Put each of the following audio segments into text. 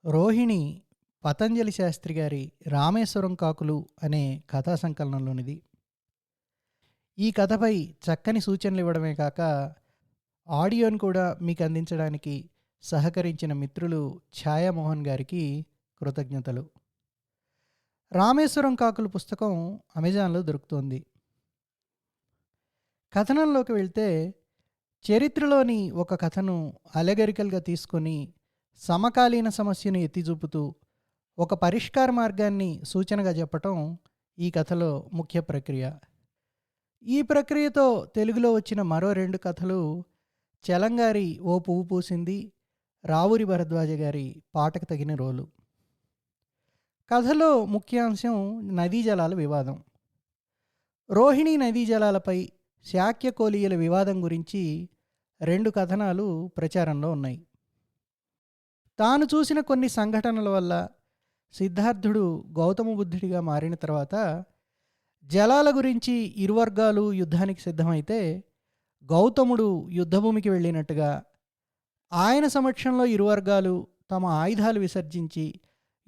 రోహిణి పతంజలి శాస్త్రి గారి 'రామేశ్వరం కాకులు' అనే కథా సంకలనంలోనిది. ఈ కథపై చక్కని సూచనలు ఇవ్వడమే కాక, ఆడియోను కూడా మీకు అందించడానికి సహకరించిన మిత్రులు ఛాయామోహన్ గారికి కృతజ్ఞతలు. 'రామేశ్వరం కాకులు' పుస్తకం అమెజాన్‌లో దొరుకుతోంది. కథనంలోకి వెళ్తే, చరిత్రలోని ఒక కథను అలెగరికల్‌గా తీసుకొని సమకాలీన సమస్యను ఎత్తిచూపుతూ ఒక పరిష్కార మార్గాన్ని సూచనగా చెప్పటం ఈ కథలో ముఖ్య ప్రక్రియ. ఈ ప్రక్రియతో తెలుగులో వచ్చిన మరో 2 కథలు చలంగారి 'ఓ పువ్వు పూసింది', రావూరి భరద్వాజ గారి 'పాటకు తగిన రోలు'. కథలో ముఖ్యాంశం నదీ జలాల వివాదం. రోహిణీ నదీ జలాలపై శాక్య కోలీయుల వివాదం గురించి 2 కథనాలు ప్రచారంలో ఉన్నాయి. తాను చూసిన కొన్ని సంఘటనల వల్ల సిద్ధార్థుడు గౌతమ బుద్ధుడిగా మారిన తర్వాత జలాల గురించి ఇరు వర్గాలు యుద్ధానికి సిద్ధమైతే, గౌతముడు యుద్ధభూమికి వెళ్ళినట్టుగా, ఆయన సమక్షంలో ఇరు వర్గాలు తమ ఆయుధాలు విసర్జించి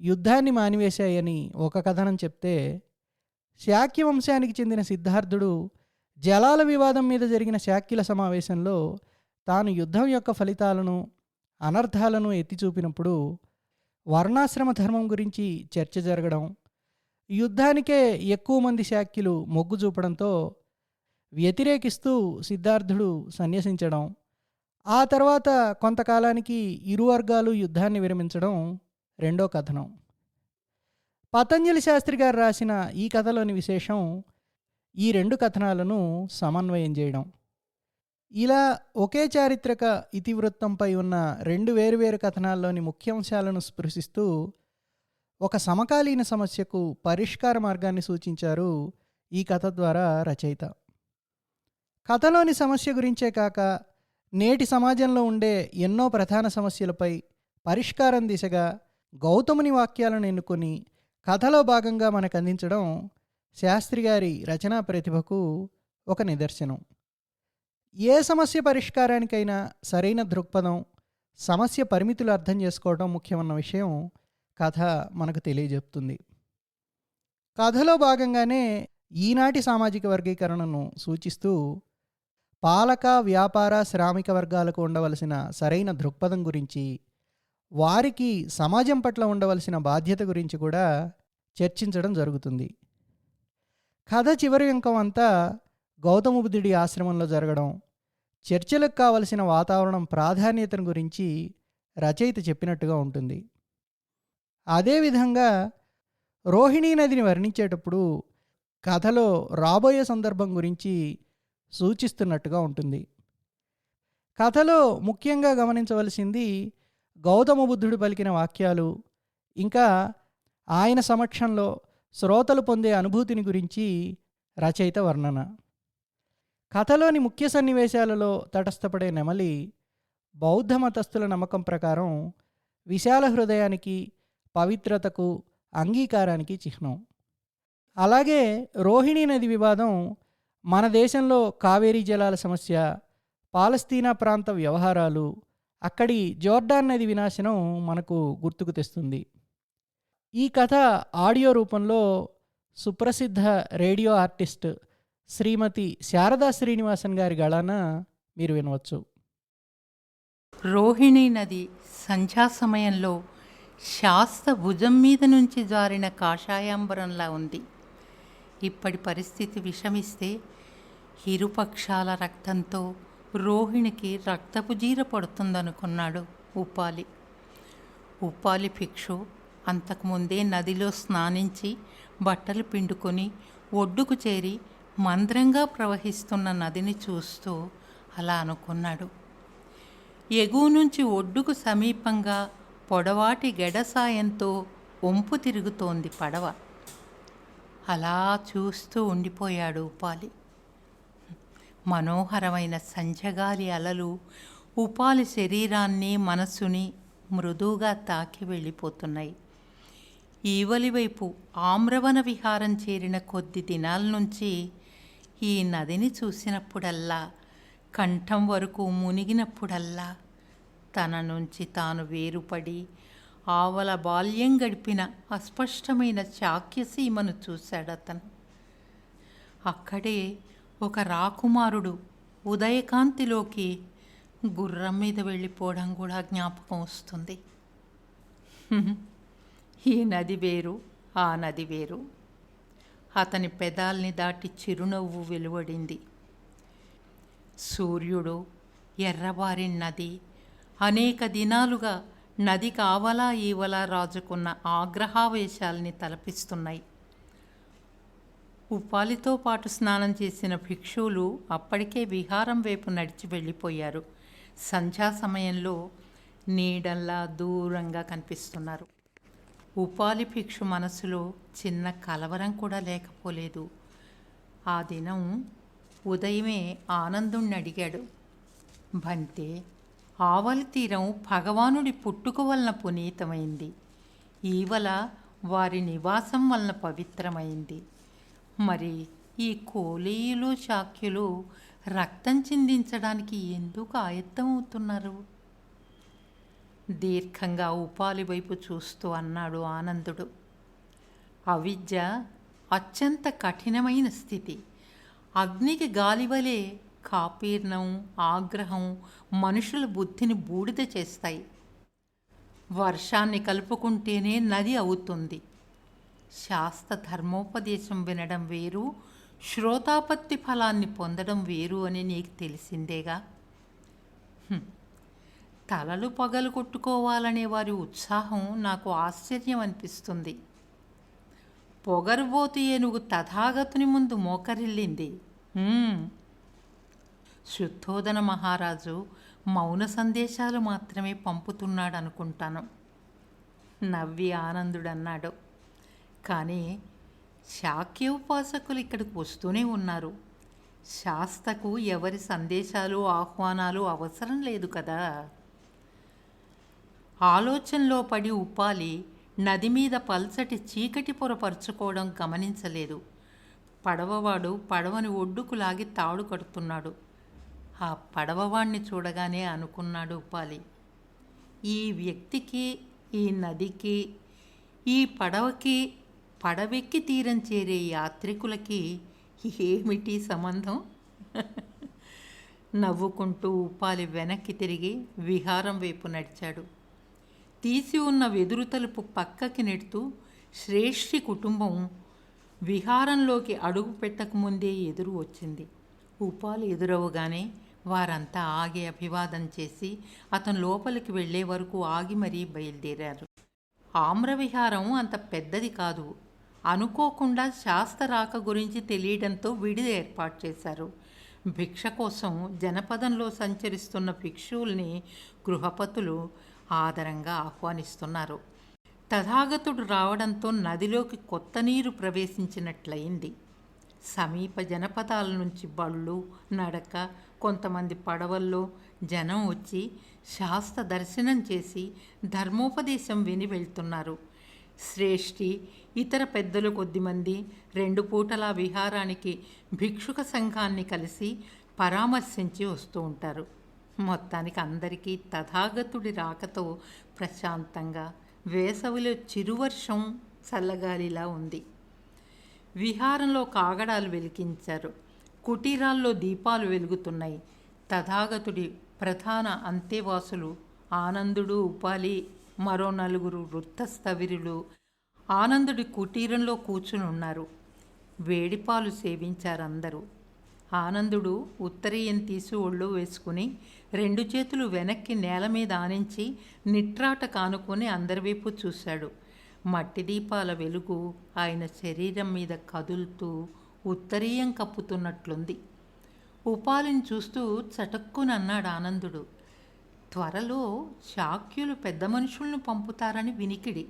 యుద్ధాన్ని మానివేశాయని ఒక కథనం చెప్తే, శాక్య వంశానికి చెందిన సిద్ధార్థుడు జలాల వివాదం మీద జరిగిన శాక్యుల సమావేశంలో తాను యుద్ధం యొక్క ఫలితాలను, అనర్థాలను ఎత్తిచూపినప్పుడు వర్ణాశ్రమ ధర్మం గురించి చర్చ జరగడం, యుద్ధానికే ఎక్కువ మంది శాక్యులు మొగ్గు చూపడంతో వ్యతిరేకిస్తూ సిద్ధార్థుడు సన్యసించడం, ఆ తర్వాత కొంతకాలానికి ఇరు వర్గాలు యుద్ధాన్ని విరమించడం రెండో కథనం. పతంజలి శాస్త్రి గారు రాసిన ఈ కథలోని విశేషం ఈ 2 కథనాలను సమన్వయం చేయడం. ఇలా ఒకే చారిత్రక ఇతివృత్తంపై ఉన్న 2 వేరువేరు కథనాల్లోని ముఖ్యాంశాలను స్పృశిస్తూ ఒక సమకాలీన సమస్యకు పరిష్కార మార్గాన్ని సూచించారు ఈ కథ ద్వారా రచయిత. కథలోని సమస్య గురించే కాక, నేటి సమాజంలో ఉండే ఎన్నో ప్రధాన సమస్యలపై పరిష్కారం దిశగా గౌతముని వాక్యాలను ఎన్నుకొని కథలో భాగంగా మనకు అందించడం శాస్త్రి గారి రచనా ప్రతిభకు ఒక నిదర్శనం. ఏ సమస్య పరిష్కారానికైనా సరైన దృక్పథం, సమస్య పరిమితులు అర్థం చేసుకోవడం ముఖ్యమన్న విషయం కథ మనకు తెలియజెప్తుంది. కథలో భాగంగానే ఈనాటి సామాజిక వర్గీకరణను సూచిస్తూ పాలక, వ్యాపార, శ్రామిక వర్గాలకు ఉండవలసిన సరైన దృక్పథం గురించి, వారికి సమాజం పట్ల ఉండవలసిన బాధ్యత గురించి కూడా చర్చించడం జరుగుతుంది. కథ చివరి అంకం అంతా గౌతమ బుద్ధుడి ఆశ్రమంలో జరగడం, చర్చలకు కావలసిన వాతావరణం ప్రాధాన్యతను గురించి రచయిత చెప్పినట్టుగా ఉంటుంది. అదేవిధంగా రోహిణీ నదిని వర్ణించేటప్పుడు కథలో రాబోయే సందర్భం గురించి సూచిస్తున్నట్టుగా ఉంటుంది. కథలో ముఖ్యంగా గమనించవలసింది గౌతమ బుద్ధుడు పలికిన వాక్యాలు, ఇంకా ఆయన సమక్షంలో శ్రోతలు పొందే అనుభూతిని గురించి రచయిత వర్ణన. కథలోని ముఖ్య సన్నివేశాలలో తటస్థపడే నెమలి బౌద్ధ మతస్థుల నమ్మకం ప్రకారం విశాల హృదయానికి, పవిత్రతకు, అంగీకారానికి చిహ్నం. అలాగే రోహిణీ నది వివాదం మన దేశంలో కావేరీ జలాల సమస్య, పాలస్తీనా ప్రాంత వ్యవహారాలు, అక్కడి జోర్డాన్ నది వినాశనం మనకు గుర్తుకు తెస్తుంది. ఈ కథ ఆడియో రూపంలో సుప్రసిద్ధ రేడియో ఆర్టిస్ట్ శ్రీమతి శారదా శ్రీనివాసన్ గారి గళాన మీరు వినవచ్చు. రోహిణీ నది సంధ్యా సమయంలో శాస్త భుజం మీద నుంచి జారిన కాషాయాంబరంలా ఉంది. ఇప్పటి పరిస్థితి విషమిస్తే ఇరుపక్షాల రక్తంతో రోహిణికి రక్తపు జీర పడుతుందనుకున్నాడు ఉపాలి. ఉపాలి భిక్షు అంతకుముందే నదిలో స్నానించి బట్టలు పిండుకొని ఒడ్డుకు చేరి మంద్రంగా ప్రవహిస్తున్న నదిని చూస్తూ అలా అనుకున్నాడు. ఎగువ నుంచి ఒడ్డుకు సమీపంగా పొడవాటి గెడ సాయంతో వంపు తిరుగుతోంది పడవ. అలా చూస్తూ ఉండిపోయాడు ఉపాలి. మనోహరమైన సంధ్యగాలి అలలు ఉపాలి శరీరాన్ని, మనస్సుని మృదువుగా తాకి వెళ్ళిపోతున్నాయి. ఈవలివైపు ఆమ్రవన విహారం చేరిన కొద్ది దినాల నుంచి ఈ నదిని చూసినప్పుడల్లా, కంఠం వరకు మునిగినప్పుడల్లా తన నుంచి తాను వేరుపడి ఆవల బాల్యం గడిపిన అస్పష్టమైన శాక్యసీమను చూశాడతను. అక్కడే ఒక రాకుమారుడు ఉదయకాంతిలోకి గుర్రం మీద వెళ్ళిపోవడం కూడా జ్ఞాపకం వస్తుంది. ఈ నది వేరు, ఆ నది వేరు. అతని పెదాల్ని దాటి చిరునవ్వు వెలువడింది. సూర్యుడు, ఎర్రబారిన నది, అనేక దినాలుగా నది కావలా ఈవలా రాజుకున్న ఆగ్రహావేశాల్ని తలపిస్తున్నాయి. ఉపాలితో పాటు స్నానం చేసిన భిక్షువులు అప్పటికే విహారం వైపు నడిచి వెళ్ళిపోయారు. సంధ్యా సమయంలో నీడల్లా దూరంగా కనిపిస్తున్నారు. ఉపాలి భిక్షు మనసులో చిన్న కలవరం కూడా లేకపోలేదు. ఆ దినం ఉదయమే ఆనందుణ్ణి అడిగాడు, భంతే, ఆవలి తీరం భగవానుడి పుట్టుక వలన పునీతమైంది, ఈవల వారి నివాసం వలన పవిత్రమైంది. మరి ఈ కోలీయులు శాక్యులు రక్తం చిందించడానికి ఎందుకు ఆయత్తమవుతున్నారు? దీర్ఘంగా ఉపాలి వైపు చూస్తూ అన్నాడు ఆనందుడు. అవిద్య అత్యంత కఠినమైన స్థితి. అగ్నికి గాలివలే కాపీర్ణం, ఆగ్రహం మనుషుల బుద్ధిని బూడిద చేస్తాయి. వర్షాన్ని కలుపుకుంటేనే నది అవుతుంది. శాస్త్ర ధర్మోపదేశం వినడం వేరు, శ్రోతాపత్తి ఫలాన్ని పొందడం వేరు అని నీకు తెలిసిందేగా. తలలు పగలు కొట్టుకోవాలనే వారి ఉత్సాహం నాకు ఆశ్చర్యం అనిపిస్తుంది. పొగరుబోతు ఏనుగు తథాగతుని ముందు మోకరిల్లింది. శుద్ధోదన మహారాజు మౌన సందేశాలు మాత్రమే పంపుతున్నాడనుకుంటాను, నవ్వి ఆనందుడన్నాడు. కానీ శాక్య ఉపాసకులు ఇక్కడికి వస్తూనే ఉన్నారు. శాస్తకు ఎవరి సందేశాలు ఆహ్వానాలు అవసరం లేదు కదా. ఆలోచనలో పడి ఉపాలి నది మీద పల్చటి చీకటి పొరపరుచుకోవడం గమనించలేదు. పడవవాడు పడవని ఒడ్డుకు లాగి తాడు కడుతున్నాడు. ఆ పడవవాణ్ణి చూడగానే అనుకున్నాడు ఉపాలి, ఈ వ్యక్తికి, ఈ నదికి, ఈ పడవకి, పడవెక్కి తీరం చేరే యాత్రికులకి ఏమిటి సంబంధం? నవ్వుకుంటూ ఉపాలి వెనక్కి తిరిగి విహారం వైపు నడిచాడు. తీసి ఉన్న వెదురు తలుపు పక్కకి నెడుతూ శ్రేష్ఠి కుటుంబం విహారంలోకి అడుగు పెట్టకముందే ఎదురు వచ్చింది. ఉపాలి ఎదురవగానే వారంతా ఆగి అభివాదం చేసి అతను లోపలికి వెళ్లే వరకు ఆగి మరీ బయలుదేరారు. ఆమ్రవిహారం అంత పెద్దది కాదు. అనుకోకుండా శాస్త్ర రాక గురించి తెలియడంతో విడిది ఏర్పాటు చేశారు. భిక్ష కోసం జనపదంలో సంచరిస్తున్న భిక్షువుల్ని గృహపతులు ఆదరంగా ఆహ్వానిస్తున్నారు. తథాగతుడు రావడంతో నదిలోకి కొత్త నీరు ప్రవేశించినట్లయింది. సమీప జనపదాల నుంచి బళ్ళు, నడక, కొంతమంది పడవల్లో జనం వచ్చి శాస్త్ర దర్శనం చేసి ధర్మోపదేశం విని వెళ్తున్నారు. శ్రేష్ఠి ఇతర పెద్దలు కొద్దిమంది 2 పూటలా విహారానికి భిక్షుక సంఘాన్ని కలిసి పరామర్శించి వస్తూ ఉంటారు. మొత్తానికి అందరికీ తథాగతుడి రాకతో ప్రశాంతంగా, వేసవిలో చిరువర్షం చల్లగాలిలా ఉంది. విహారంలో కాగడాలు వెలిగించారు. కుటీరాల్లో దీపాలు వెలుగుతున్నాయి. తథాగతుడి ప్రధాన అంతేవాసులు ఆనందుడు, ఉపాలి, మరో 4 వృత్తస్థవిరులు ఆనందుడి కుటీరంలో కూర్చుని ఉన్నారు. వేడిపాలు సేవించారందరూ. ఆనందుడు ఉత్తరీయం తీసి ఒళ్ళు వేసుకుని 2 చేతులు వెనక్కి నేల మీద ఆనించి నిట్రాట కానుకొని అందరి వైపు చూశాడు. మట్టి దీపాల వెలుగు ఆయన శరీరం మీద కదులుతూ ఉత్తరీయం కప్పుతున్నట్లుంది. ఉపాలిని చూస్తూ చటుక్కునన్నాడు ఆనందుడు, త్వరలో శాక్యులు పెద్ద మనుషులను పంపుతారని వినికిడి.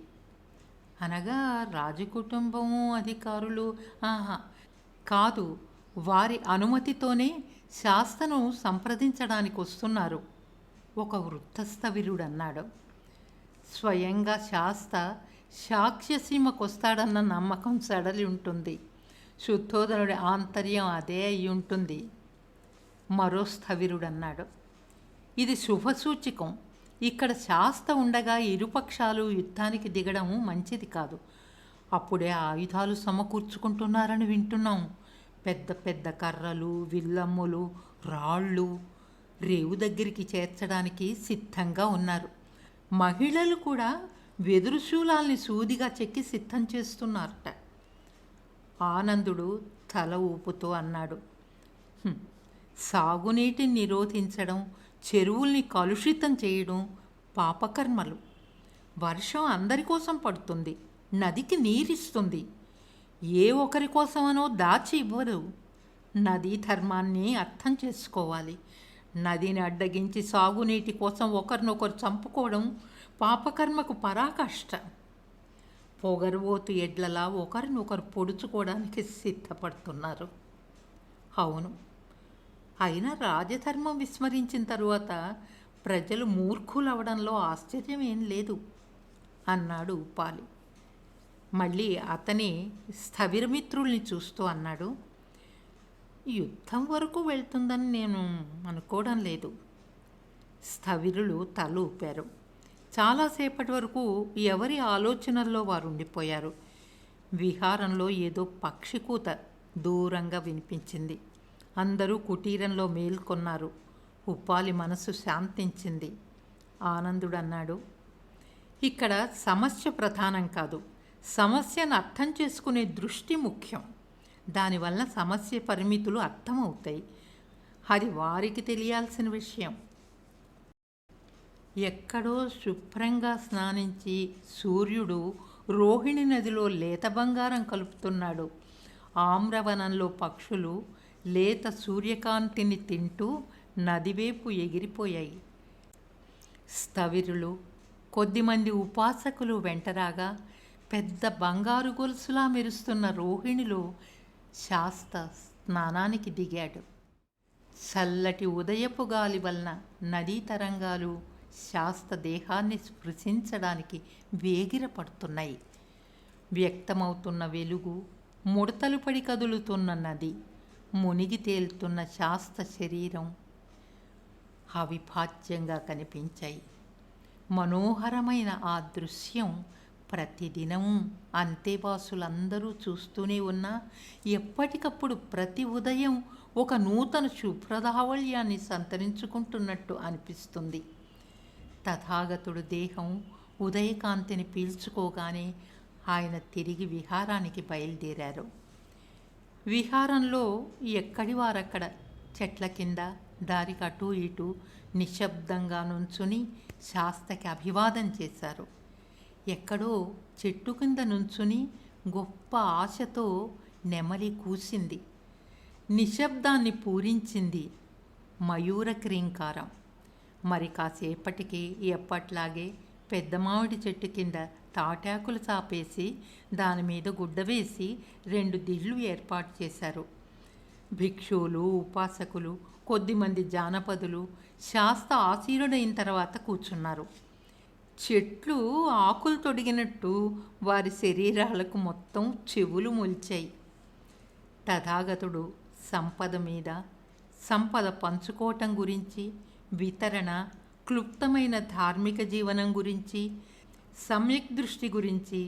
అనగా రాజకుటుంబము, అధికారులు? కాదు, వారి అనుమతితోనే శాస్తను సంప్రదించడానికి వస్తున్నారు, ఒక వృత్తస్థవిరుడన్నాడు. స్వయంగా శాస్త సాక్ష్యసీమకొస్తాడన్న నమ్మకం సడలి ఉంటుంది. శుద్ధోదనుడి ఆంతర్యం అదే అయి ఉంటుంది, మరో స్థవిరుడన్నాడు. ఇది శుభసూచకం. ఇక్కడ శాస్త ఉండగా ఇరుపక్షాలు యుద్ధానికి దిగడం మంచిది కాదు. అప్పుడే ఆయుధాలు సమకూర్చుకుంటున్నారని వింటున్నాం. పెద్ద పెద్ద కర్రలు, విల్లమ్ములు, రాళ్ళు రేవు దగ్గరికి చేర్చడానికి సిద్ధంగా ఉన్నారు. మహిళలు కూడా వెదురు శూలాల్ని సూదిగా చెక్కి సిద్ధం చేస్తున్నారట. ఆనందుడు తల ఊపుతూ అన్నాడు, సాగునీటిని నిరోధించడం, చెరువుల్ని కలుషితం చేయడం పాపకర్మలు. వర్షం అందరి కోసం పడుతుంది, నదికి నీరిస్తుంది. ఏ ఒకరి కోసమనో దాచి ఇవ్వరు. నదీ ధర్మాన్ని అర్థం చేసుకోవాలి. నదిని అడ్డగించి సాగునీటి కోసం ఒకరినొకరు చంపుకోవడం పాపకర్మకు పరాకాష్ట. పొగరుబోతు ఎడ్లలా ఒకరినొకరు పొడుచుకోవడానికి సిద్ధపడుతున్నారు. అవును, అయినా రాజధర్మం విస్మరించిన తరువాత ప్రజలు మూర్ఖులవడంలో ఆశ్చర్యం ఏం లేదు అన్నాడు ఉపాలి. మళ్ళీ అతని స్థవిరమిత్రుల్ని చూస్తూ అన్నాడు, యుద్ధం వరకు వెళ్తుందని నేను అనుకోవడం లేదు. స్థవిరులు తల ఊపారు. చాలాసేపటి వరకు ఎవరి ఆలోచనల్లో వారు ఉండిపోయారు. విహారంలో ఏదో పక్షి కూత దూరంగా వినిపించింది. అందరూ కుటీరంలో మేల్కొన్నారు. ఉపాలి మనసు శాంతించింది. ఆనందుడు అన్నాడు, ఇక్కడ సమస్య ప్రధానం కాదు, సమస్యను అర్థం చేసుకునే దృష్టి ముఖ్యం. దానివల్ల సమస్య పరిమితులు అర్థమవుతాయి. అది వారికి తెలియాల్సిన విషయం. ఎక్కడో శుభ్రంగా స్నానించి సూర్యుడు రోహిణి నదిలో లేత బంగారం కలుపుతున్నాడు. ఆమ్రవనంలో పక్షులు లేత సూర్యకాంతిని తింటూ నదివైపు ఎగిరిపోయాయి. స్థవిరులు, కొద్దిమంది ఉపాసకులు వెంటరాగా పెద్ద బంగారు గొలుసులా మెరుస్తున్న రోహిణిలో శాస్త స్నానానికి దిగాడు. చల్లటి ఉదయపు గాలి వలన నదీ తరంగాలు శాస్త దేహాన్ని స్పృశించడానికి వేగిరపడుతున్నాయి. వ్యక్తమవుతున్న వెలుగు, ముడతలు పడి కదులుతున్న నది, మునిగి తేలుతున్న శాస్త శరీరం అవిభాజ్యంగా కనిపించాయి. మనోహరమైన ఆ దృశ్యం ప్రతిదినం అంతేవాసులందరూ చూస్తూనే ఉన్నా ఎప్పటికప్పుడు ప్రతి ఉదయం ఒక నూతన శుభ్రదావళ్యాన్ని సంతరించుకుంటున్నట్టు అనిపిస్తుంది. తథాగతుడు దేహం ఉదయకాంతిని పీల్చుకోగానే ఆయన తిరిగి విహారానికి బయలుదేరారు. విహారంలో ఎక్కడి వారక్కడ చెట్ల కింద దారికి అటూ ఇటూ నిశ్శబ్దంగా నుంచుని శాస్తకి అభివాదం చేశారు. ఎక్కడో చెట్టు కింద నుంచుని గొప్ప ఆశతో నెమలి కూసింది. నిశ్శబ్దాన్ని పూరించింది మయూర క్రీంకారం. మరి కాసేపటికి ఎప్పట్లాగే పెద్ద మామిడి చెట్టు కింద తాటాకులు చాపేసి దాని మీద గుడ్డ వేసి 2 దిళ్ళు ఏర్పాటు చేశారు. భిక్షువులు, ఉపాసకులు, కొద్దిమంది జానపదులు శాస్త ఆసీనుడైన తర్వాత కూర్చున్నారు. చెట్లు ఆకులు తొడిగినట్టు వారి శరీరాలకు మొత్తం చెవులు మొలిచాయి. తథాగతుడు సంపద మీద, సంపద పంచుకోవటం గురించి, వితరణ, క్లుప్తమైన ధార్మిక జీవనం గురించి, సమ్యక్ దృష్టి గురించి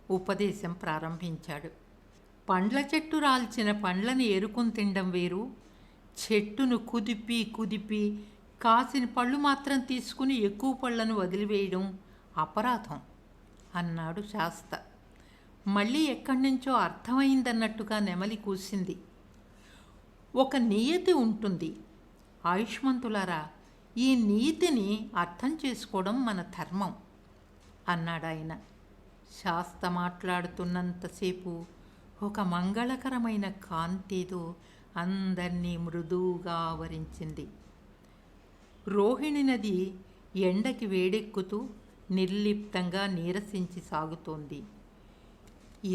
ఉపదేశం ప్రారంభించాడు. పండ్ల చెట్టు రాల్చిన పండ్లను ఏరుకుని తినడం వేరు, చెట్టును కుదిపి కాసిన పళ్ళు మాత్రం తీసుకుని ఎక్కువ పళ్ళను వదిలివేయడం అపరాధం అన్నాడు శాస్త. మళ్ళీ ఎక్కడి నుంచో అర్థమైందన్నట్టుగా నెమలి కూసింది. ఒక నియతి ఉంటుంది ఆయుష్మంతులారా, ఈ నీతిని అర్థం చేసుకోవడం మన ధర్మం అన్నాడాయన. శాస్త మాట్లాడుతున్నంతసేపు ఒక మంగళకరమైన కాంతేదో అందరినీ మృదువుగా ఆవరించింది. రోహిణి నది ఎండకి వేడెక్కుతూ నిర్లిప్తంగా నీరసించి సాగుతోంది.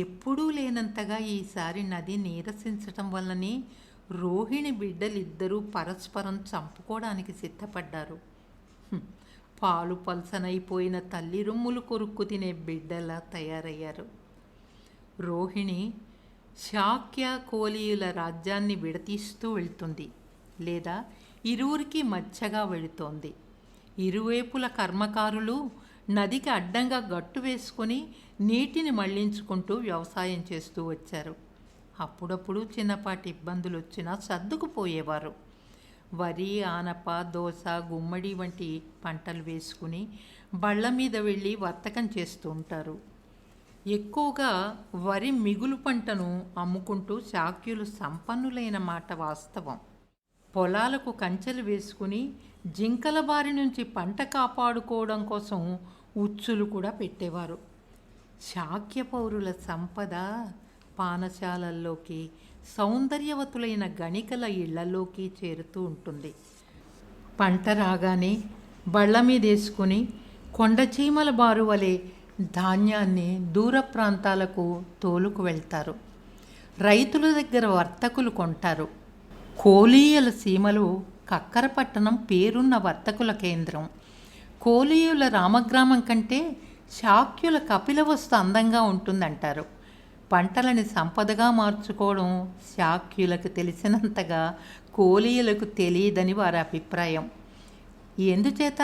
ఎప్పుడూ లేనంతగా ఈసారి నది నీరసించటం వల్లనే రోహిణి బిడ్డలిద్దరూ పరస్పరం చంపుకోవడానికి సిద్ధపడ్డారు. పాలు పల్సనైపోయిన తల్లి రొమ్ములు కొరుక్కు తినే బిడ్డలా తయారయ్యారు. రోహిణి శాక్య కోలీయుల రాజ్యాన్ని విడతీస్తూ వెళ్తుంది, లేదా ఇరువురికి మధ్యగా వెళుతోంది. ఇరువైపుల కర్మకారులు నదికి అడ్డంగా గట్టు వేసుకొని నీటిని మళ్లించుకుంటూ వ్యవసాయం చేస్తూ వచ్చారు. అప్పుడప్పుడు చిన్నపాటి ఇబ్బందులు వచ్చినా సర్దుకుపోయేవారు. వరి, ఆనప, దోస, గుమ్మడి వంటి పంటలు వేసుకుని బళ్ళ మీద వెళ్ళి వర్తకం చేస్తూ ఉంటారు. ఎక్కువగా వరి మిగులు పంటను అమ్ముకుంటూ శాక్యులు సంపన్నులైన మాట వాస్తవం. పొలాలకు కంచెలు వేసుకుని జింకల బారి నుంచి పంట కాపాడుకోవడం కోసం ఉచ్చులు కూడా పెట్టేవారు. శాక్య పౌరుల సంపద పానశాలల్లోకి, సౌందర్యవతులైన గణికల ఇళ్లలోకి చేరుతూ ఉంటుంది. పంట రాగానే బళ్ళ మీదేసుకుని కొండచీమల బారు వలె ధాన్యాన్ని దూర ప్రాంతాలకు తోలుకు వెళ్తారు. రైతుల దగ్గర వర్తకులు కొంటారు. కోలీయుల సీమలో కక్కరపట్టణం పేరున్న వర్తకుల కేంద్రం. కోలీయుల రామగ్రామం కంటే శాక్యుల కపిలవస్తు అందంగా ఉంటుందంటారు. పంటలని సంపదగా మార్చుకోవడం శాక్యులకు తెలిసినంతగా కోలీయులకు తెలియదని వారి అభిప్రాయం. ఎందుచేత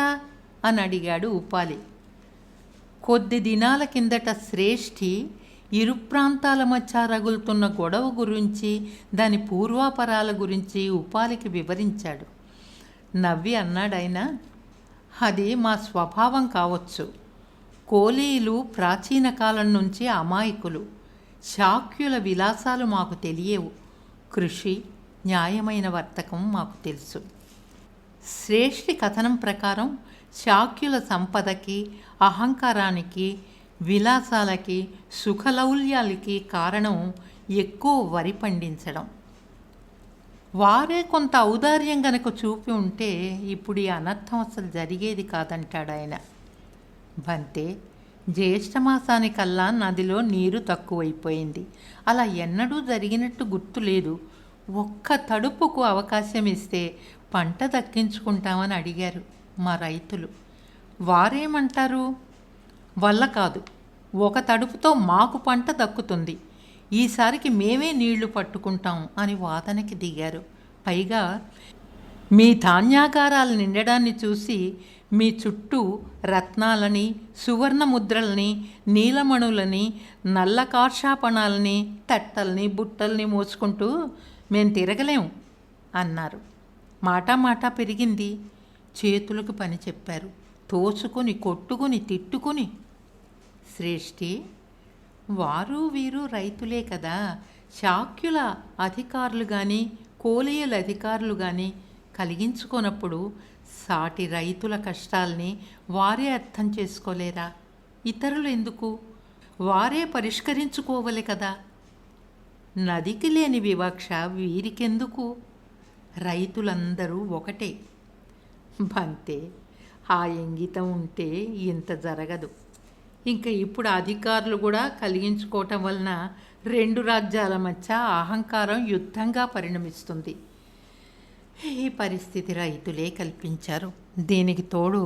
అని అడిగాడు ఉపాలి. కొద్ది దినాల కిందట శ్రేష్ఠి ఇరు ప్రాంతాల మధ్య రగులుతున్న గొడవ గురించి, దాని పూర్వాపరాల గురించి ఉపాలికి వివరించాడు. నవ్వి అన్నాడాయన, అది మా స్వభావం కావచ్చు. కోలీయులు ప్రాచీన కాలం నుంచి అమాయకులు. శాక్యుల విలాసాలు మాకు తెలియవు. కృషి, న్యాయమైన వర్తకం మాకు తెలుసు. శ్రేష్ఠి కథనం ప్రకారం శాక్యుల సంపదకి, అహంకారానికి, విలాసాలకి, సుఖలౌల్యాలకి కారణం ఎక్కువ వరి పండించడం. వారే కొంత ఔదార్యం గనక చూపి ఉంటే ఇప్పుడు ఈ అనర్థం అసలు జరిగేది కాదంటాడు ఆయన. బంతే, జ్యేష్ఠమాసానికల్లా నదిలో నీరు తక్కువైపోయింది. అలా ఎన్నడూ జరిగినట్టు గుర్తులేదు. ఒక్క తడుపుకు అవకాశం ఇస్తే పంట దక్కించుకుంటామని అడిగారు మా రైతులు. వారేమంటారు? వల్ల కాదు, ఒక తడుపుతో మాకు పంట దక్కుతుంది, ఈసారికి మేమే నీళ్లు పట్టుకుంటాం అని వాదనకి దిగారు. పైగా మీ ధాన్యాగారాలు నిండడాన్ని చూసి మీ చుట్టూ రత్నాలని, సువర్ణ ముద్రల్ని, నీలమణులని, నల్ల కార్షాపణాలని, తట్టల్ని, బుట్టల్ని మోసుకుంటూ మేం తిరగలేం అన్నారు. మాట పెరిగింది. చేతులకు పని చెప్పారు. తోచుకొని, కొట్టుకుని, తిట్టుకుని. శ్రేష్ఠి, వారు వీరు రైతులే కదా. శాక్యుల అధికారులు కానీ, కోలీయుల అధికారులు కానీ కలిగించుకున్నప్పుడు సాటి రైతుల కష్టాల్ని వారే అర్థం చేసుకోలేరా? ఇతరులు ఎందుకు? వారే పరిష్కరించుకోవాలి కదా. నదికి లేని వివక్ష వీరికెందుకు? రైతులందరూ ఒకటే. బంతే, ఆ ఇంగితం ఉంటే ఇంత జరగదు. ఇంకా ఇప్పుడు అధికారులు కూడా కలిగించుకోవటం వలన రెండు రాజ్యాల మధ్య అహంకారం యుద్ధంగా పరిణమిస్తుంది. ఈ పరిస్థితి రైతులే కల్పించారు. దీనికి తోడు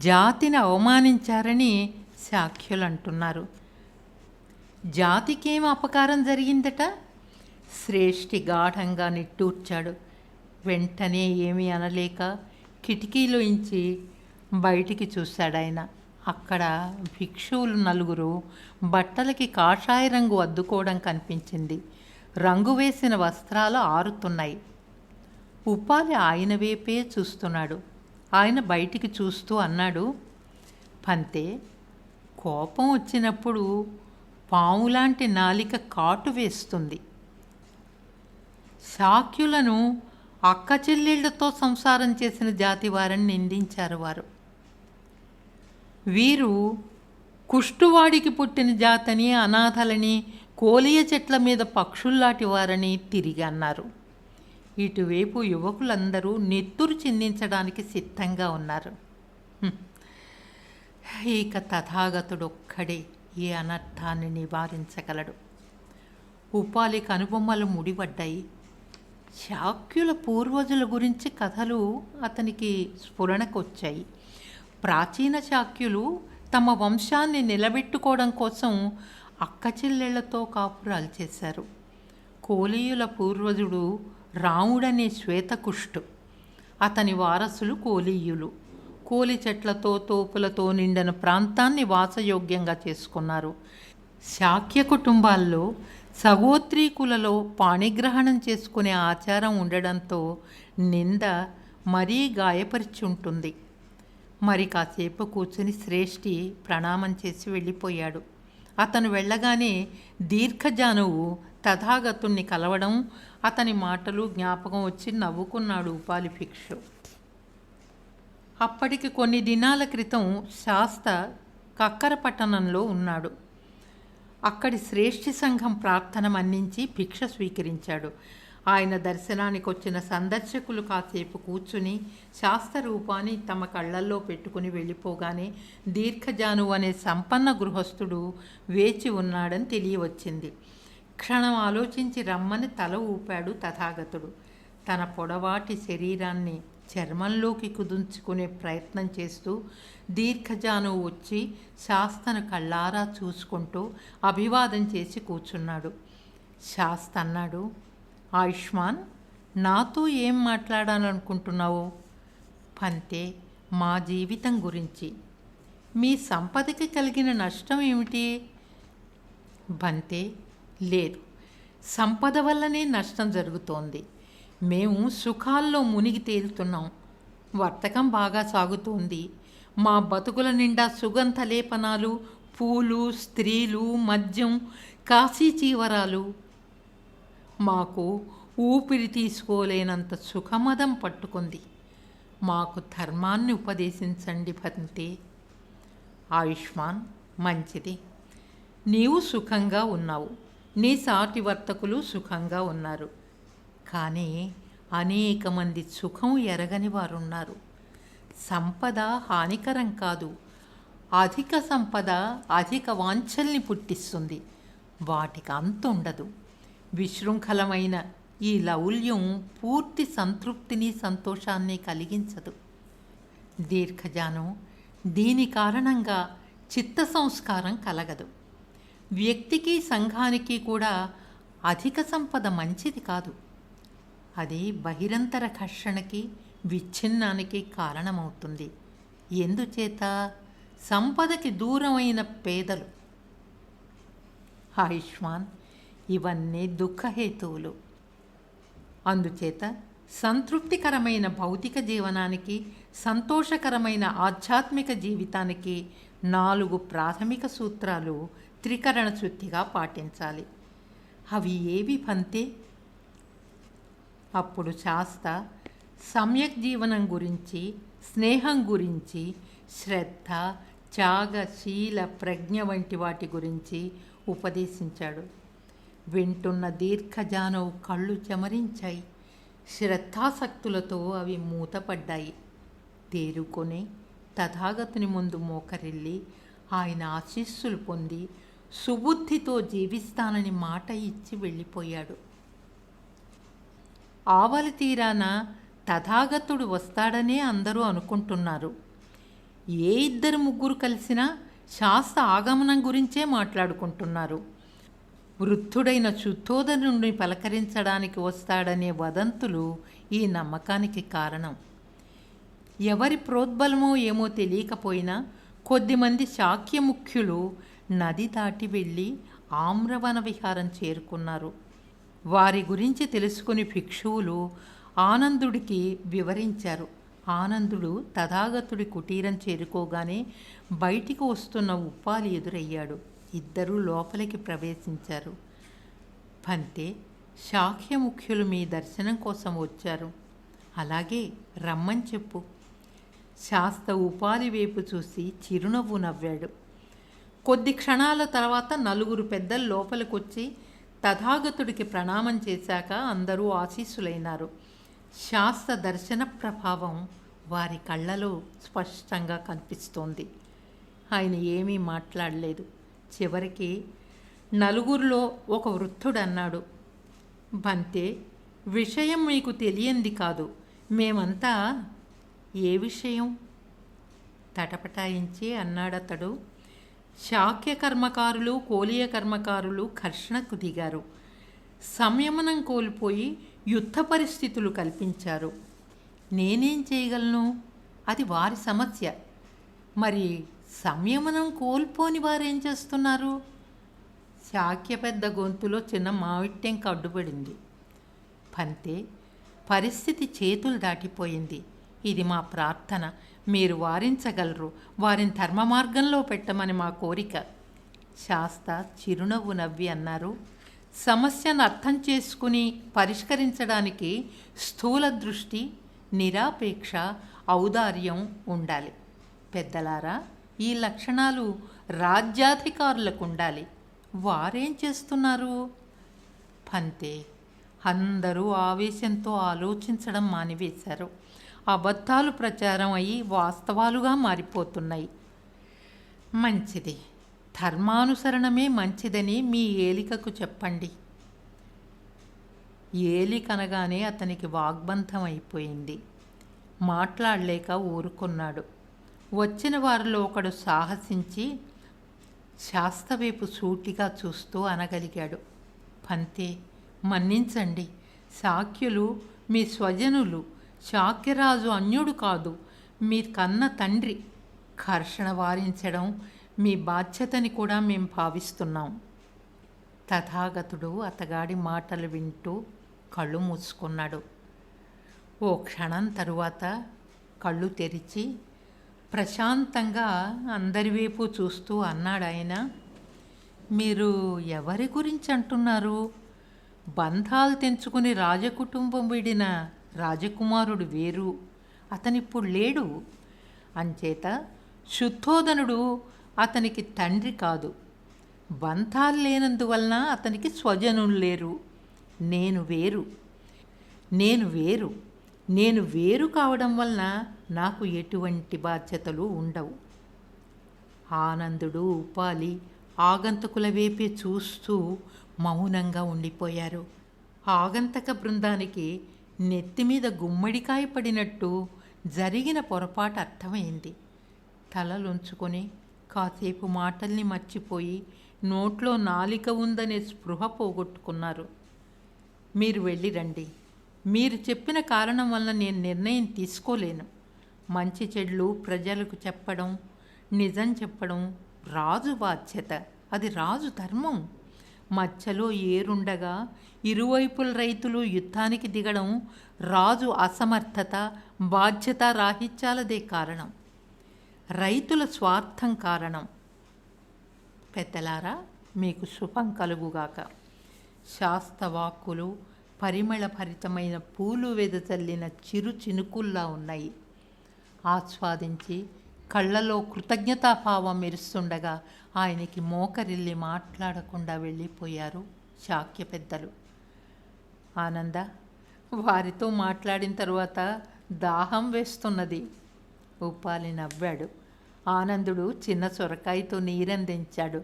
జాతిని అవమానించారని శాక్యులు అంటున్నారు. జాతికేం అపకారం జరిగిందట? శ్రేష్ఠి గాఢంగా నిట్టూర్చాడు. వెంటనే ఏమీ అనలేక కిటికీలోంచి బయటికి చూశాడాయన. అక్కడ భిక్షువులు నలుగురు బట్టలకి కాషాయ రంగు అద్దుకోవడం కనిపించింది. రంగు వేసిన వస్త్రాలు ఆరుతున్నాయి. ఉపాలి ఆయన వైపే చూస్తున్నాడు. ఆయన బయటికి చూస్తూ అన్నాడు, పంతే, కోపం వచ్చినప్పుడు పాములాంటి నాలిక కాటు వేస్తుంది. శాక్యులను అక్క చెల్లెళ్లతో సంసారం చేసిన జాతి వారని నిందించారు వారు. వీరు కుష్టువాడికి పుట్టిన జాతని, అనాథలని, కోలియ చెట్ల మీద పక్షుల్లాంటి వారని తిరిగి అన్నారు. ఇటువైపు యువకులందరూ నెత్తురు చిందించడానికి సిద్ధంగా ఉన్నారు. ఇక తథాగతుడొక్కడే ఈ అనర్థాన్ని నివారించగలడు. ఉపాలి కనుబొమ్మలు ముడిపడ్డాయి. శాక్యుల పూర్వజుల గురించి కథలు అతనికి స్ఫురణకొచ్చాయి. ప్రాచీన శాక్యులు తమ వంశాన్ని నిలబెట్టుకోవడం కోసం అక్క చెల్లెళ్లతో కాపురాలు చేశారు. కోలీయుల పూర్వజుడు రాముడనే శ్వేతకుష్టు, అతని వారసులు కోలీయులు. కోలి చెట్లతో తోపులతో నిండిన ప్రాంతాన్ని వాసయోగ్యంగా చేసుకున్నారు. శాక్య కుటుంబాల్లో సగోత్రీకులలో పాణిగ్రహణం చేసుకునే ఆచారం ఉండడంతో నింద మరీ గాయపరిచి ఉంటుంది. మరి కాసేపు కూర్చుని శ్రేష్ఠి ప్రణామం చేసి వెళ్ళిపోయాడు. అతను వెళ్ళగానే దీర్ఘజానువు తథాగతుణ్ణి కలవడం, అతని మాటలు జ్ఞాపకం వచ్చి నవ్వుకున్నాడు ఉపాలి భిక్షు. అప్పటికి కొన్ని దినాల క్రితం శాస్త కక్కర పట్టణంలో ఉన్నాడు. అక్కడి శ్రేష్ఠి సంఘం ప్రార్థన మన్నించి భిక్ష స్వీకరించాడు. ఆయన దర్శనానికి వచ్చిన సందర్శకులు కాసేపు కూర్చుని శాస్త్ర రూపాన్ని తమ కళ్ళల్లో పెట్టుకుని వెళ్ళిపోగానే దీర్ఘజానువు అనే సంపన్న గృహస్థుడు వేచి ఉన్నాడని తెలియవచ్చింది. క్షణం ఆలోచించి రమ్మని తల ఊపాడు తథాగతుడు. తన పొడవాటి శరీరాన్ని చర్మంలోకి కుదుంచుకునే ప్రయత్నం చేస్తూ దీర్ఘజానువు వచ్చి శాస్తను కళ్ళారా చూసుకుంటూ అభివాదం చేసి కూర్చున్నాడు. శాస్త అన్నాడు, ఆయుష్మాన్, నాతో ఏం మాట్లాడాలనుకుంటున్నావు? పంతే, మా జీవితం గురించి. మీ సంపదకి కలిగిన నష్టం ఏమిటి? బంతే, లేదు, సంపద వల్లనే నష్టం జరుగుతోంది. మేము సుఖాల్లో మునిగి తేలుతున్నాం. వర్తకం బాగా సాగుతోంది. మా బతుకుల నిండా సుగంధ లేపనాలు, పూలు, స్త్రీలు, మద్యం, కాశీ చీవరాలు. మాకు ఊపిరి తీసుకోలేనంత సుఖమదం పట్టుకుంది. మాకు ధర్మాన్ని ఉపదేశించండి బంతే. ఆయుష్మాన్, మంచిది. నీవు సుఖంగా ఉన్నావు, నీ సాటి వర్తకులు సుఖంగా ఉన్నారు. కానీ అనేక మంది సుఖం ఎరగని వారున్నారు. సంపద హానికరం కాదు. అధిక సంపద అధిక వాంఛల్ని పుట్టిస్తుంది. వాటికి అంతుండదు. విశృంఖలమైన ఈ లౌల్యం పూర్తి సంతృప్తిని సంతోషాన్ని కలిగించదు. దీర్ఘజాను, దీని కారణంగా చిత్త సంస్కారం కలగదు. వ్యక్తికి సంఘానికి కూడా అధిక సంపద మంచిది కాదు. అది బహిరంతర ఘర్షణకి, విచ్ఛిన్నానికి కారణమవుతుంది. ఎందుచేత? సంపదకి దూరమైన పేదలు. ఆయుష్మాన్, ఇవన్నీ దుఃఖహేతువులు. అందుచేత సంతృప్తికరమైన భౌతిక జీవనానికి, సంతోషకరమైన ఆధ్యాత్మిక జీవితానికి 4 ప్రాథమిక సూత్రాలు త్రికరణ శుద్ధిగా పాటించాలి. అవి ఏవి బంతే? అప్పుడు శాస్త సమ్యక్ జీవనం గురించి, స్నేహం గురించి, శ్రద్ధ, త్యాగ, శీల, ప్రజ్ఞ వంటి వాటి గురించి ఉపదేశించాడు. వింటున్న దీర్ఘజానువు కళ్ళు చెమరించాయి. శ్రద్ధాసక్తులతో అవి మూతపడ్డాయి. తేరుకొని తథాగతుని ముందు మోకరిల్లి ఆయన ఆశీస్సులు పొంది సుబుద్ధితో జీవిస్తానని మాట ఇచ్చి వెళ్ళిపోయాడు. ఆవలి తీరాన తథాగతుడు వస్తాడనే అందరూ అనుకుంటున్నారు. ఏ 2-3 కలిసినా శాస్త్ర ఆగమనం గురించే మాట్లాడుకుంటున్నారు. వృద్ధుడైన శుద్ధోదనుడిని పలకరించడానికి వస్తాడనే వదంతులు ఈ నమ్మకానికి కారణం. ఎవరి ప్రోద్బలమో ఏమో తెలియకపోయినా కొద్దిమంది శాక్యముఖ్యులు నది దాటి వెళ్ళి ఆమ్రవన విహారం చేరుకున్నారు. వారి గురించి తెలుసుకుని భిక్షువులు ఆనందుడికి వివరించారు. ఆనందుడు తథాగతుడి కుటీరం చేరుకోగానే బయటికి వస్తున్న ఉప్పాలి ఎదురయ్యాడు. ఇద్దరూ లోపలికి ప్రవేశించారు. బంతే, శాక్యముఖ్యులు మీ దర్శనం కోసం వచ్చారు. అలాగే రమ్మని చెప్పు. శాస్త్ర ఉపాలి వైపు చూసి చిరునవ్వు నవ్వాడు. కొద్ది క్షణాల తర్వాత 4 పెద్దలు లోపలికొచ్చి తథాగతుడికి ప్రణామం చేశాక అందరూ ఆశీస్సులైనారు. శాస్త్ర దర్శన ప్రభావం వారి కళ్ళలో స్పష్టంగా కనిపిస్తోంది. ఆయన ఏమీ మాట్లాడలేదు. చివరికి 4 ఒక వృద్ధుడు అన్నాడు, బంతే, విషయం మీకు తెలియంది కాదు. మేమంతా. ఏ విషయం? తటపటాయించి అన్నాడతడు. శాక్య కర్మకారులు, కోలియ కర్మకారులు ఘర్షణకు దిగారు. సంయమనం కోల్పోయి యుద్ధ పరిస్థితులు కల్పించారు. నేనేం చేయగలను? అది వారి సమస్య. మరి సంయమనం కోల్పోని వారేం చేస్తున్నారు? శాక్య పెద్ద గొంతులో చిన్న మావిట్టెంక అడ్డుపడింది. పంతే, పరిస్థితి చేతులు దాటిపోయింది. ఇది మా ప్రార్థన. మీరు వారించగలరు. వారిని ధర్మ మార్గంలో పెట్టమని మా కోరిక. శాస్త చిరునవ్వు నవ్వి అన్నారు, సమస్యను అర్థం చేసుకుని పరిష్కరించడానికి స్థూల దృష్టి, నిరాపేక్ష, ఔదార్యం ఉండాలి. పెద్దలారా, ఈ లక్షణాలు రాజ్యాధికారులకు ఉండాలి. వారేం చేస్తున్నారు? పంతే, అందరూ ఆవేశంతో ఆలోచించడం మానివేశారు. అబద్ధాలు ప్రచారం అయ్యి వాస్తవాలుగా మారిపోతున్నాయి. మంచిది, ధర్మానుసరణమే మంచిదని మీ ఏలికకు చెప్పండి. ఏలికనగానే అతనికి వాగ్బంధం అయిపోయింది. మాట్లాడలేక ఊరుకున్నాడు. వచ్చిన వారిలో ఒకడు సాహసించి శాస్త్రవైపు సూటిగా చూస్తూ అనగలిగాడు, పంతే, మన్నించండి. శాక్యులు మీ స్వజనులు. శాక్యరాజు అన్యుడు కాదు, మీ కన్న తండ్రి. ఘర్షణ వారించడం మీ బాధ్యతని కూడా మేము భావిస్తున్నాం. తథాగతుడు అతగాడి మాటలు వింటూ కళ్ళు మూసుకున్నాడు. ఓ క్షణం తరువాత కళ్ళు తెరిచి ప్రశాంతంగా అందరి వైపు చూస్తూ అన్నాడాయన, మీరు ఎవరి గురించి అంటున్నారు? బంధాలు తెంచుకుని రాజకుటుంబం వీడిన రాజకుమారుడు వేరు. అతనిప్పుడు లేడు. అంచేత శుద్ధోదనుడు అతనికి తండ్రి కాదు. బంధాలు లేనందువలన అతనికి స్వజనులు లేరు. నేను వేరు. నేను వేరు కావడం వలన నాకు ఎటువంటి బాధ్యతలు ఉండవు. ఆనందుడు, ఉపాలి ఆగంతకుల వైపే చూస్తూ మౌనంగా ఉండిపోయారు. ఆగంతక బృందానికి నెత్తిమీద గుమ్మడికాయ పడినట్టు జరిగిన పొరపాటు అర్థమైంది. తలలుంచుకొని కాసేపు మాటల్ని మర్చిపోయి నోట్లో నాలిక ఉందనే స్పృహ పోగొట్టుకున్నారు. మీరు వెళ్ళి రండి. మీరు చెప్పిన కారణం వల్ల నేను నిర్ణయం తీసుకోలేను. మంచి చెడులు ప్రజలకు చెప్పడం, నిజం చెప్పడం రాజు బాధ్యత. అది రాజు ధర్మం. మధ్యలో ఏరుండగా ఇరువైపుల రైతులు యుద్ధానికి దిగడం రాజు అసమర్థత, బాధ్యత రాహిత్యాలదే కారణం. రైతుల స్వార్థం కారణం. పెద్దలారా, మీకు శుభం కలుగుగాక. శాస్త్రవాక్కులు పరిమళభరితమైన పూలు వెదజల్లిన చిరు చినుకుల్లా ఉన్నాయి. ఆస్వాదించి కళ్ళలో కృతజ్ఞతాభావం మెరుస్తుండగా ఆయనకి మోకరిల్లి మాట్లాడకుండా వెళ్ళిపోయారు శాక్య పెద్దలు. ఆనంద, వారితో మాట్లాడిన తరువాత దాహం వేస్తున్నది. ఉపాలి నవ్వాడు. ఆనందుడు చిన్న సొరకాయతో నీరందించాడు.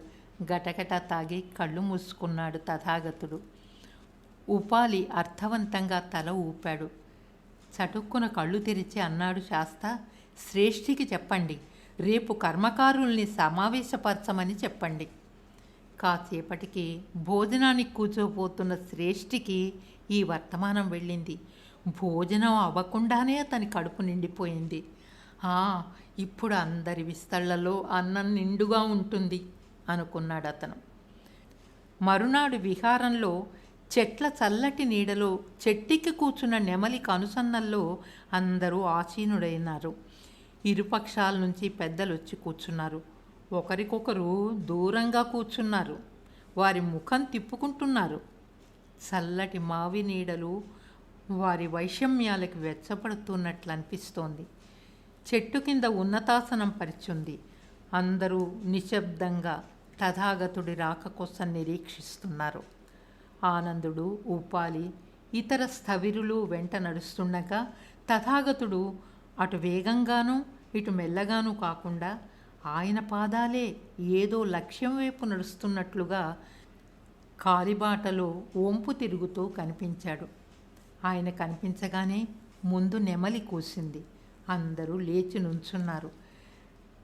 గటగట తాగి కళ్ళు మూసుకున్నాడు తథాగతుడు. ఉపాలి అర్థవంతంగా తల ఊపాడు. చటుక్కున కళ్ళు తెరిచి అన్నాడు శాస్త, శ్రేష్ఠికి చెప్పండి, రేపు కర్మకారుల్ని సమావేశపరచమని చెప్పండి. కాసేపటికి భోజనానికి కూర్చోపోతున్న శ్రేష్ఠికి ఈ వర్తమానం వెళ్ళింది. భోజనం అవ్వకుండానే అతని కడుపు నిండిపోయింది. ఇప్పుడు అందరి విస్తళ్లలో అన్నం నిండుగా ఉంటుంది అనుకున్నాడు అతను. మరునాడు విహారంలో చెట్ల చల్లటి నీడలో చెట్టికి కూర్చున్న నెమలి కనుసన్నల్లో అందరూ ఆసీనుడైనారు. ఇరుపక్షాల నుంచి పెద్దలు వచ్చి కూర్చున్నారు. ఒకరికొకరు దూరంగా కూర్చున్నారు. వారి ముఖం తిప్పుకుంటున్నారు. చల్లటి మావి నీడలు వారి వైషమ్యాలకు వెచ్చపడుతున్నట్లు అనిపిస్తోంది. చెట్టు కింద ఉన్నతాసనం పరిచుంది. అందరూ నిశ్శబ్దంగా తథాగతుడి రాక కోసం నిరీక్షిస్తున్నారు. ఆనందుడు, ఉపాలి, ఇతర స్థవిరులు వెంట నడుస్తుండగా తథాగతుడు అటు వేగంగానూ ఇటు మెల్లగానూ కాకుండా ఆయన పాదాలే ఏదో లక్ష్యం వైపు నడుస్తున్నట్లుగా కాలిబాటలో వంపు తిరుగుతూ కనిపించాడు. ఆయన కనిపించగానే ముందు నెమలి కూసింది. అందరూ లేచి నుంచున్నారు.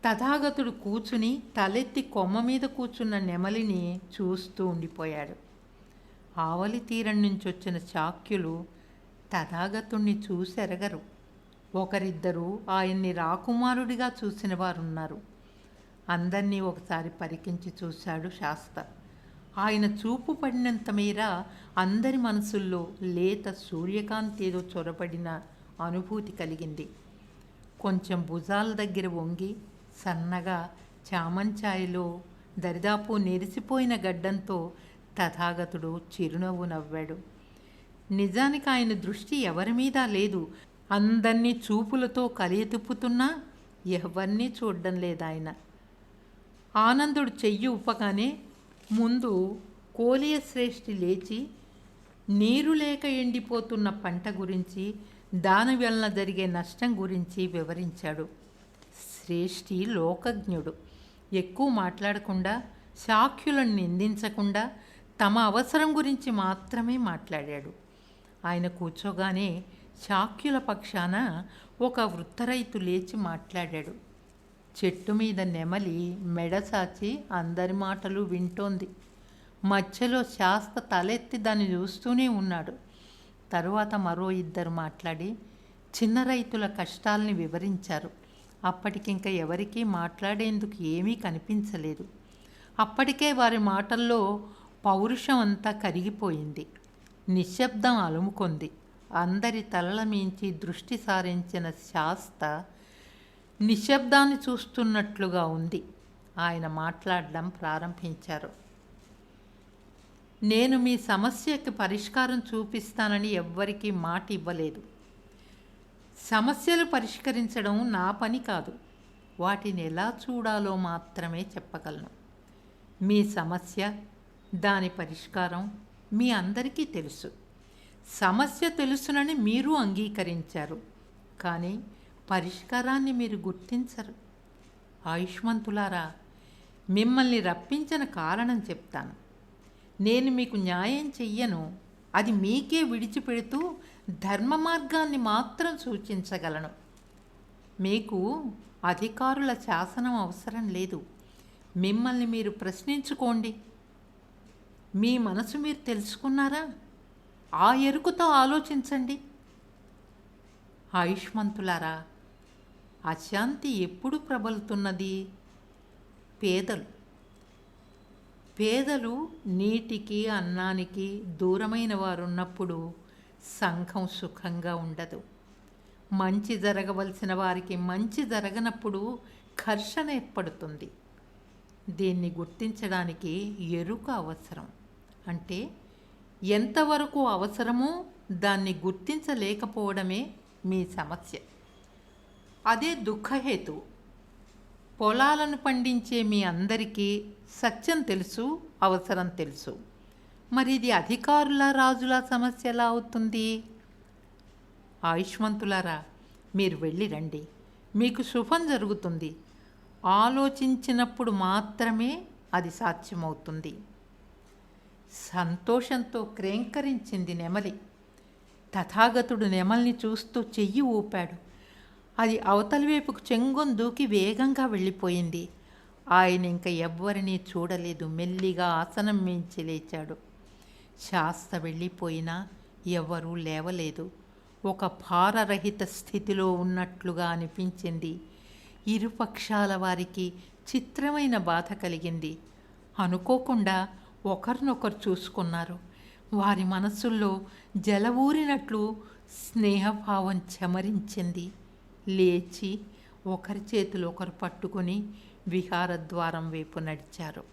తథాగతుడు కూర్చుని తలెత్తి కొమ్మ మీద కూర్చున్న నెమలిని చూస్తూ ఉండిపోయాడు. ఆవలి తీరం నుంచి వచ్చిన శాక్యులు తథాగతుణ్ణి చూసెరగరు. ఒకరిద్దరు ఆయన్ని రాకుమారుడిగా చూసిన వారున్నారు. అందరినీ ఒకసారి పరికించి చూశాడు శాస్త. ఆయన చూపు పడినంత మేర అందరి మనసుల్లో లేత సూర్యకాంతి ఏదో చొరబడిన అనుభూతి కలిగింది. కొంచెం భుజాల దగ్గర వంగి సన్నగా చామంచాయలో దరిదాపు నెరిసిపోయిన గడ్డంతో తథాగతుడు చిరునవ్వు నవ్వాడు. నిజానికి ఆయన దృష్టి ఎవరి మీద లేదు. అందరినీ చూపులతో కలియతిప్పుతున్నా ఎవరినీ చూడ్డం లేదాయన. ఆనందుడు చెయ్యి ఊపగానే ముందు కోలియశ్రేష్ఠి లేచి నీరు లేక ఎండిపోతున్న పంట గురించి, దాని వలన జరిగే నష్టం గురించి వివరించాడు. శ్రేష్ఠి లోకజ్ఞుడు. ఎక్కువ మాట్లాడకుండా, శాఖ్యులను నిందించకుండా తమ అవసరం గురించి మాత్రమే మాట్లాడాడు. ఆయన కూర్చోగానే శాఖ్యుల పక్షాన ఒక వృత్తరైతు లేచి మాట్లాడాడు. చెట్టు మీద నెమలి మెడసాచి అందరి మాటలు వింటోంది. మధ్యలో శాస్త తలెత్తి దాన్ని చూస్తూనే ఉన్నాడు. తరువాత మరో ఇద్దరు మాట్లాడి చిన్న రైతుల కష్టాల్ని వివరించారు. అప్పటికింక ఎవరికీ మాట్లాడేందుకు ఏమీ కనిపించలేదు. అప్పటికే వారి మాటల్లో పౌరుషం అంతా కరిగిపోయింది. నిశ్శబ్దం అలుముకొంది. అందరి తలల మించి దృష్టి సారించిన శాస్త నిశ్శబ్దాన్ని చూస్తున్నట్లుగా ఉంది. ఆయన మాట్లాడడం ప్రారంభించారు. నేను మీ సమస్యకి పరిష్కారం చూపిస్తానని ఎవ్వరికీ మాట ఇవ్వలేదు. సమస్యలు పరిష్కరించడం నా పని కాదు. వాటిని ఎలా చూడాలో మాత్రమే చెప్పగలను. మీ సమస్య, దాని పరిష్కారం మీ అందరికీ తెలుసు. సమస్య తెలుసునని మీరు అంగీకరించారు, కానీ పరిష్కారాన్ని మీరు గుర్తించరు. ఆయుష్మంతులారా, మిమ్మల్ని రప్పించిన కారణం చెప్తాను. నేను మీకు న్యాయం చెయ్యను. అది మీకే విడిచిపెడుతూ ధర్మ మార్గాన్ని మాత్రం సూచించగలను. మీకు అధికారుల శాసనం అవసరం లేదు. మిమ్మల్ని మీరు ప్రశ్నించుకోండి. మీ మనసు మీరు తెలుసుకున్నారా? ఆ ఎరుకుతో ఆలోచించండి. ఆయుష్మంతులారా, అశాంతి ఎప్పుడు ప్రబలుతున్నది? పేదలు నీటికి, అన్నానికి దూరమైన వారున్నప్పుడు సంఘం సుఖంగా ఉండదు. మంచి జరగవలసిన వారికి మంచి జరగనప్పుడు ఘర్షణ ఏర్పడుతుంది. దీన్ని గుర్తించడానికి ఎరుక అవసరం. అంటే ఎంతవరకు అవసరమో దాన్ని గుర్తించలేకపోవడమే మీ సమస్య. అదే దుఃఖహేతు. పొలాలను పండించే మీ అందరికీ సత్యం తెలుసు, అవసరం తెలుసు. మరి ఇది అధికారుల, రాజుల సమస్య ఎలా అవుతుంది? ఆయుష్మంతులారా, మీరు వెళ్ళి రండి. మీకు శుభం జరుగుతుంది. ఆలోచించినప్పుడు మాత్రమే అది సాధ్యమవుతుంది. సంతోషంతో క్రేంకరించింది నెమలి. తథాగతుడు నెమల్ని చూస్తూ చెయ్యి ఊపాడు. అది అవతలి వైపుకు చెంగును దూకి వేగంగా వెళ్ళిపోయింది. ఆయన ఇంక ఎవ్వరినీ చూడలేదు. మెల్లిగా ఆసనం మించి లేచాడు. శాస్త వెళ్ళిపోయినా ఎవరూ లేవలేదు. ఒక భారరహిత స్థితిలో ఉన్నట్లుగా అనిపించింది. ఇరుపక్షాల వారికి చిత్రమైన బాధ కలిగింది. అనుకోకుండా ఒకరినొకరు చూసుకున్నారు. వారి మనసుల్లో జలవూరినట్లు స్నేహభావం చెమరించింది. లేచి ఒకరి చేతులు ఒకరు పట్టుకొని విహారద్వారం వైపు నడిచారు.